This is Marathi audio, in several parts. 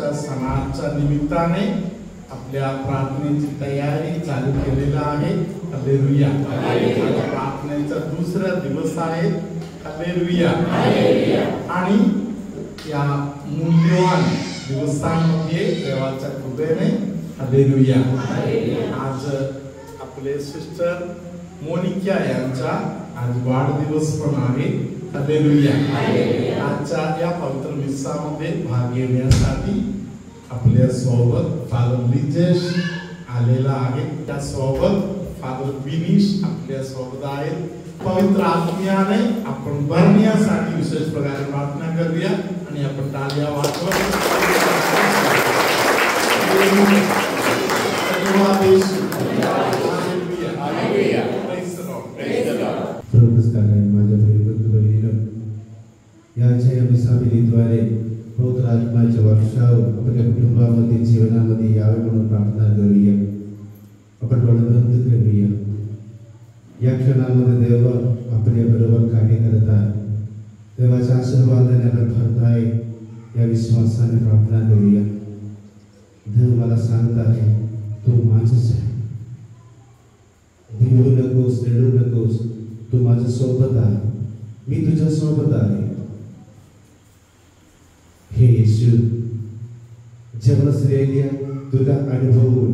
वर्षाच्या सणाच्या निमित्ताने आपल्या प्रार्थनेची तयारी चालू केलेला आहे. हालेलुया. प्रार्थनेचा दुसरा दिवस आहे. हालेलुया. आणि या मूल्यवान दिवसांमध्ये देवाच्या कृपेने हालेलुया आज आपले सिस्टर मोनिका यांचा आज वाढदिवस पण आहे. हालेलुया. आजच्या या पवित्र मिसामध्ये भाग घेण्यासाठी आपल्या सोबत फादर लिजेश आलेला आहे. त्या सोबत फादर विनीश आपल्या सोबत आहेत. पवित्र आत्म्याने आपण भरण्यासाठी विशेष प्रकारे प्रार्थना करूया आणि आपण टाळ्या वाजवत याद्वारे पवित्र आत्म्याचे वर्षाव आपल्या कुटुंबामध्ये जीवनामध्ये यावे म्हणून प्रार्थना करूया. आपण डोळे बंद करूया. या क्षणामध्ये देव आपल्या बरोबर कार्य करत आहे. देवाच्या आशीर्वादाने आपण भरताय या विश्वासाने प्रार्थना करूया. देव मला सांगत आहे तू माझंच आहे. भिवू नकोस, रडू नकोस, तू माझ्या सोबत आहे. मी तुझ्या सोबत आहे. हे येशू जन्मश्रेय तुझा अनुभवून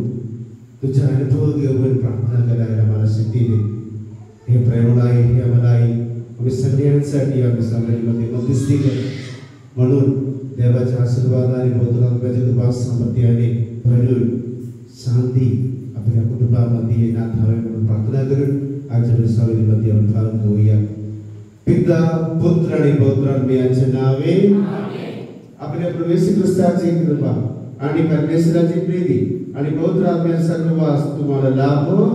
तुझा अनुभव घेऊन प्रार्थना करायला मला शक्ती दे. हे प्रेमळाई हे अमलाई आम्ही सगळ्यांसाठी आम्ही समाजामध्ये मध्यस्थी कर म्हणून देवाच्या आशीर्वादाने पवित्र कृपा सामर्थ्याने भरून शांती आपल्या कुटुंबामध्ये येण्यात हवे म्हणून प्रार्थना करून आजच्या सावलीमध्ये आपण भाग घेऊया. पिता पुत्र आणि पवित्रात्म्याच्या नावे आपल्या प्रभू येशू ख्रिस्ताची कृपा आणि परमेश्वराची प्रीती आणि पवित्र आत्म्याचा सहवास तुम्हाला लाभो.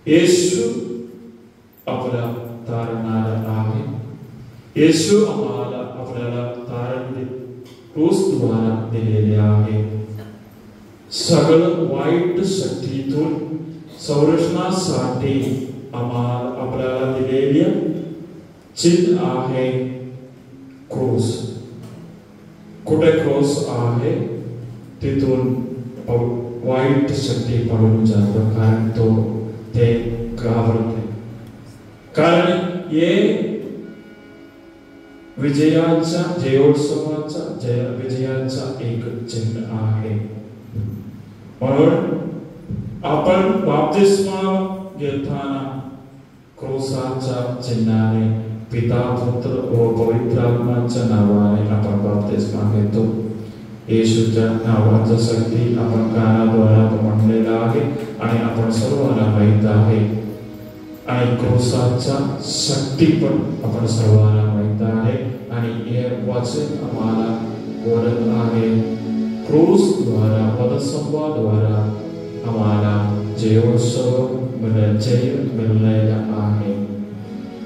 येशू आपला तारणारा आहे. येशू आपल्याला तारण क्रूसद्वारा दिलेले आहे. सगळं वाईट शक्तीतून संरक्षणासाठी आपल्याला दिलेले चिन्ह आहे क्रूस. कुठे क्रूस आहे तिथून वाईट शक्ती पळून जातो, कारण तो ते घाबरते. कारण हे विजयाचा जयोत्सवाचा विजयाचा एक चिन्ह आहे. म्हणून आपण बाप्तिस्मा घेताना क्रूसाच्या चिन्हाने पिता पुत्र व पवित्र आत्म्याच्या नावाने आपण बाप्तिस्मा घेतो. येशूच्या नावाचा शक्ती आपण कानाद्वारे म्हणलेला आहे आणि आपण सर्वांना माहित आहे. आणि क्रूसाचा शक्ती पण आपण सर्वांना माहित आहे. आणि हे वचन आम्हाला बोलत आहे, क्रूसद्वारा वधस्तंभाद्वारा आम्हाला जयोत्सव जय मिळालेला आहे.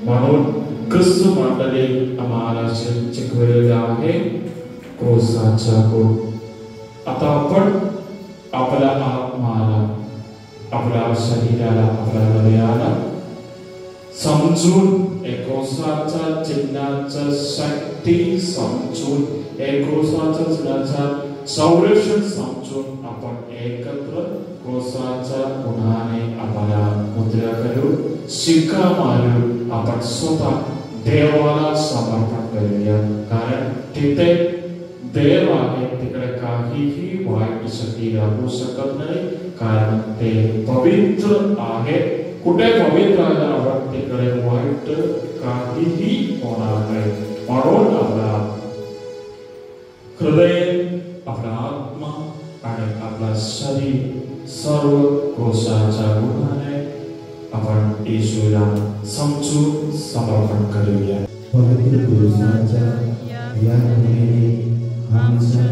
म्हणून ख्रिस्त मंडळी आम्हाला शिकवलेला आहे क्रूसाचा गुण. आता आपण आपल्या आत्माला, आपल्या शरीराला, आपल्या हृदयाला समजून क्रूसाच्या चिन्हाचा शक्ती समजून, क्रूसाच्या चिन्हाचा संरक्षण समजून आपण एकत्र क्रूसाच्या गुणाने आपल्याला मुद्रा करू, शिक्का मारू, आपण स्वतः देवाला समर्पण करूया. कारण तिथे देव आहे, तिकडे काहीही वाईट शक्ती लागू शकत नाही, कारण ते पवित्र आहे. कुठे पवित्र आहे आपण तिकडे वाईट काहीही होणार नाही. म्हणून आपला हृदय, आपला आत्मा आणि आपला शरीर सर्व क्रूसाच्या गुणाने आपण येशूला समजून समर्पण करूया. पवित्र क्रूसाच्या या गुणाने आमच्या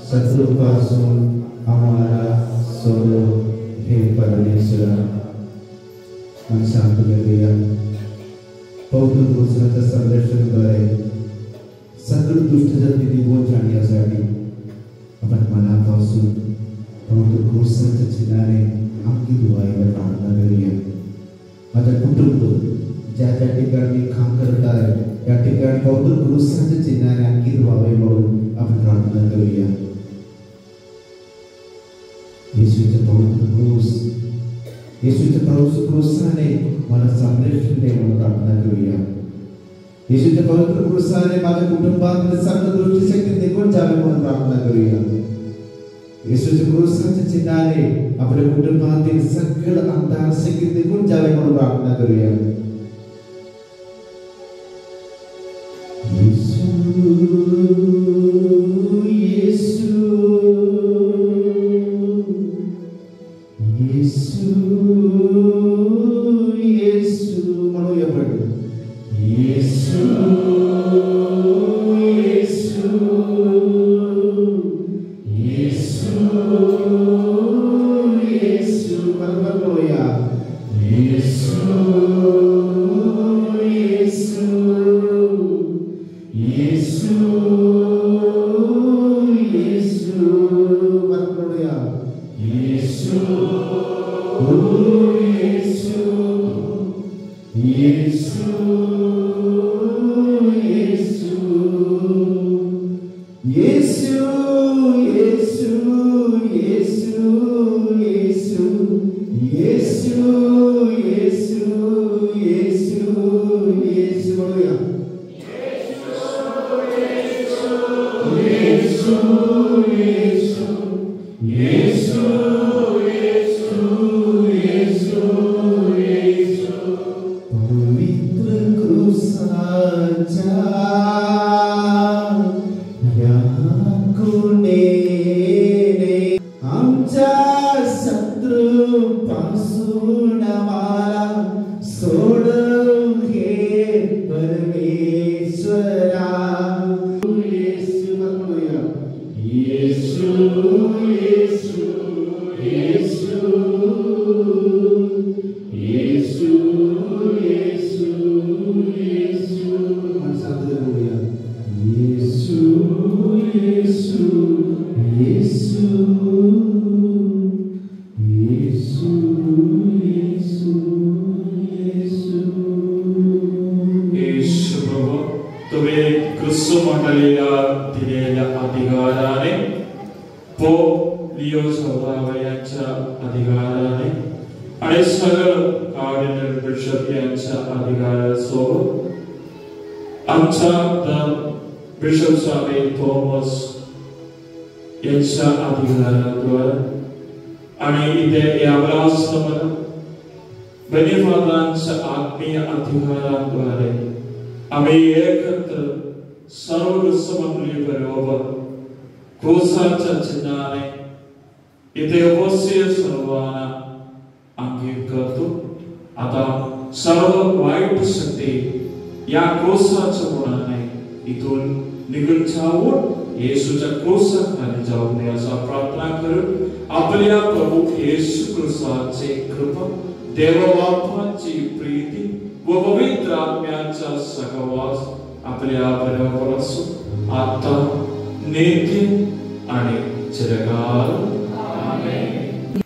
शत्रूपासून आम्हाला सोडव हे परमेश्वरा. आणि शांत करूया. पवित्र क्रूसाच्या संरक्षणाद्वारे सकल दुष्ट जाती निघून जाण्यासाठी क्रूसाच्या चिन्हाने अंकित व्हावे म्हणून आपण प्रार्थना करूया. येशूच्या पवित्र क्रूस, येशूच्या पवित्र क्रूसाने मला संरक्षण दे म्हणून प्रार्थना करूया. येशूच्या पवित्र क्रूसाने माझ्या कुटुंबातील सर्व दृष्टीशक्ती निघून जावे म्हणून प्रार्थना करूया. येशूच्या क्रूसाच्या चिन्हाने आपल्या कुटुंबातील सगळ अंधार शक्ती निघून जावे म्हणून प्रार्थना करूया.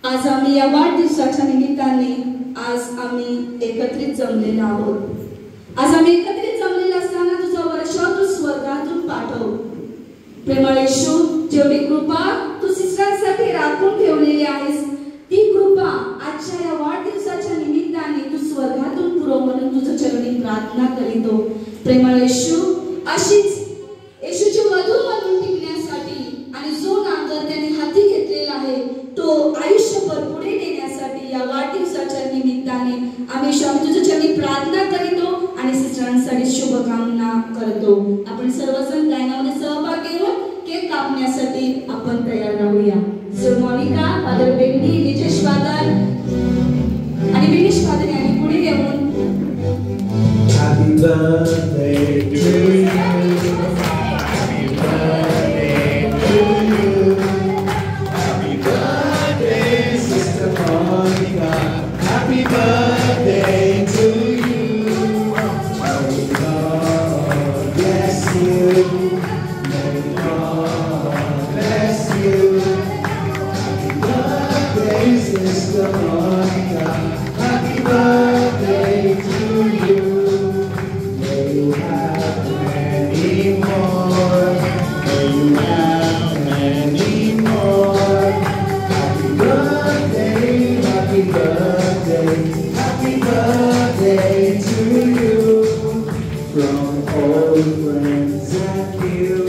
आज आम्ही या वाढदिवसाच्या निमित्ताने आज आम्ही एकत्रित जमलेलो आहोत. आज आम्ही एकत्रित जमलेले असताना तुझा वर्ष तू स्वर्गातून पाठव. प्रेमळ येशू, जेवढी कृपा तू शिष्यांसाठी राखून ठेवलेली आहेस ती कृपा आजच्या या वाढदिवसाच्या निमित्ताने तू स्वर्गातून पुरव म्हणून तुझ्या चरणी प्रार्थना करीतो. प्रेमळ येशू, अशीच येशूची वधू म्हणून टिकण्यासाठी आणि जो नांगर त्याने हाती घेतलेला आहे तो आयुष्यभर पुढे नेण्यासाठी या वाढदिवसाच्या निमित्ताने आम्ही तुझ्या चरणी प्रार्थना करीतो आणि सिस्टरांसाठी शुभकामना करतो. आपण सर्वजण लाईनामध्ये सहभाग घेऊन केक कापण्यासाठी आपण तयार राहूया. सर मोनिका, फादर बेंडी, नितेश फादर आणि विनेश फादर यांनी पुढे येऊन Happy birthday to you. Happy birthday to you. Happy birthday, Sister Monica. Happy birthday to you. May God bless you. May God bless you. Happy birthday, Sister Monica. Happy birthday to you. May from old friends and you.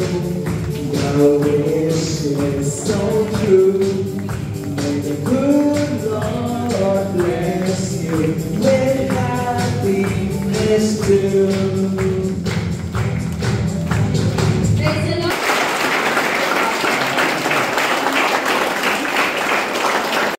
The wish is so true. May the good Lord bless you with happiness too.